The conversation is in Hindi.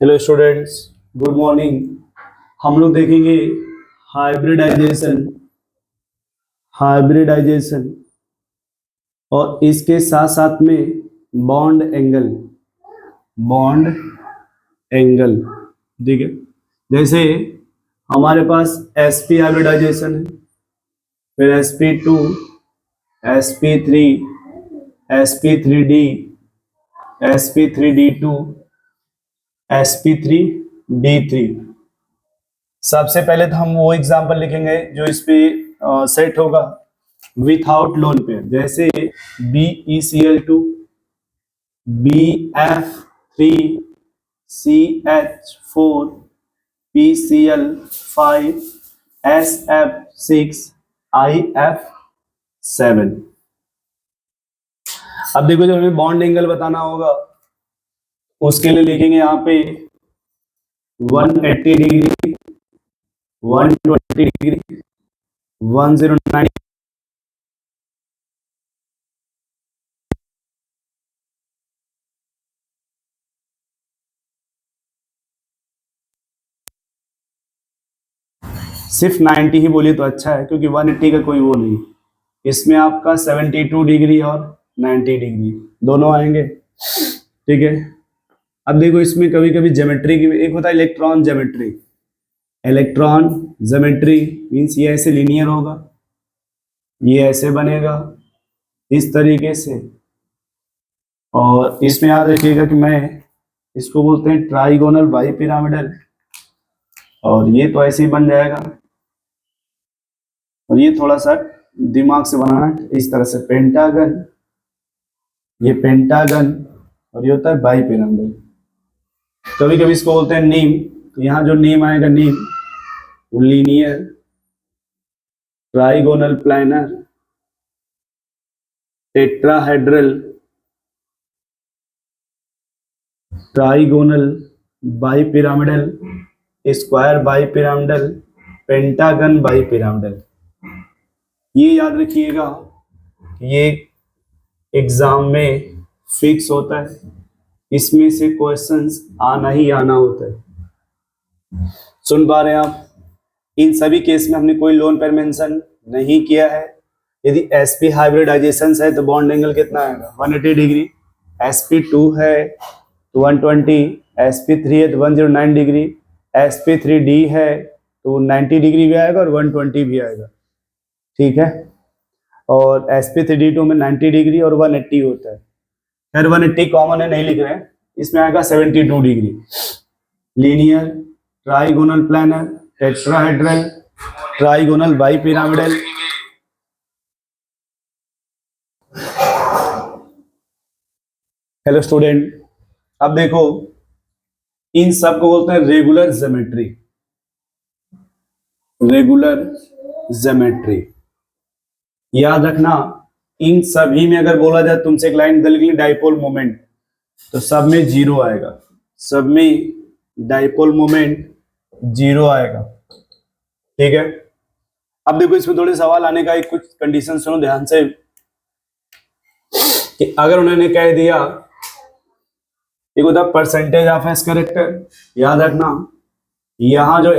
Hello students, good morning. हम लोग देखेंगे हाइब्रिडाइजेशन हाइब्रिडाइजेशन और इसके साथ साथ में बॉन्ड एंगल। ठीक है, जैसे हमारे पास sp हाइब्रिडाइजेशन है, फिर sp2, sp3, sp3d, sp3d2, sp3d3। सबसे पहले तो हम वो एग्जांपल लिखेंगे जो इस पे सेट होगा विथआउट लोन पेयर, जैसे BeCl2, BF3, CH4, PCl5, SF6, IF7। अब देखो, जब हमें बॉन्ड एंगल बताना होगा उसके लिए लिखेंगे यहाँ पे 180 डिग्री, 120 डिग्री, 109। सिर्फ 90 ही बोलिए तो अच्छा है, क्योंकि 180 का कोई वो नहीं। इसमें आपका 72 डिग्री और 90 डिग्री दोनों आएंगे। ठीक है, अब देखो इसमें कभी कभी ज्योमेट्री की एक होता है electron geometry. Electron geometry means ये ऐसे लीनियर होगा, ये ऐसे बनेगा इस तरीके से, और इसमें याद रखिएगा कि मैं इसको बोलते हैं ट्राइगोनल बाइपिरामिडल, और ये तो ऐसे ही बन जाएगा। और ये थोड़ा सा दिमाग से बनाना, इस तरह से पेंटागन, ये पेंटागन, और ये होता है बाइपिरामिडल। कभी कभी इसको बोलते हैं नीम, तो यहाँ जो नीम आएगा, नीम वो linear trigonal planner tetrahedral trigonal bipyramidal square bipyramidal pentagon bipyramidal. ये याद रखिएगा, ये एग्जाम में फिक्स होता है, इसमें से क्वेश्चंस आना ही आना होता है। सुन पा रहे हैं आप? इन सभी केस में हमने कोई लोन पेयर मेंशन नहीं किया है। यदि sp हाइब्रिडाइजेशन है तो बॉन्ड एंगल कितना आएगा? 180 डिग्री। sp2 है तो 120, sp3 है तो 109 डिग्री, sp3d है तो 90 डिग्री भी आएगा और 120 भी आएगा। ठीक है, और sp3d2 में 90 डिग्री और 180 होता है। खैर 180 कॉमन है, नहीं लिख रहे हैं, इसमें आएगा 72 degree. Linear trigonal planner tetrahedral trigonal bipyramidal. Hello student, अब देखो इन सब को बोलते हैं रेगुलर ज्योमेट्री। रेगुलर ज्योमेट्री याद रखना, इन सभी में अगर बोला जाए तुमसे एक लाइन दलगी डाइपोल मोमेंट, तो सब में जीरो आएगा, सब में डाइपोल मोमेंट जीरो आएगा। ठीक है, अब देखो इसमें थोड़े सवाल आने का एक कुछ कंडीशन सुनो ध्यान से, कि अगर उन्होंने कह दिया एक होता परसेंटेज ऑफ एस करेक्टर, याद रखना यहाँ जो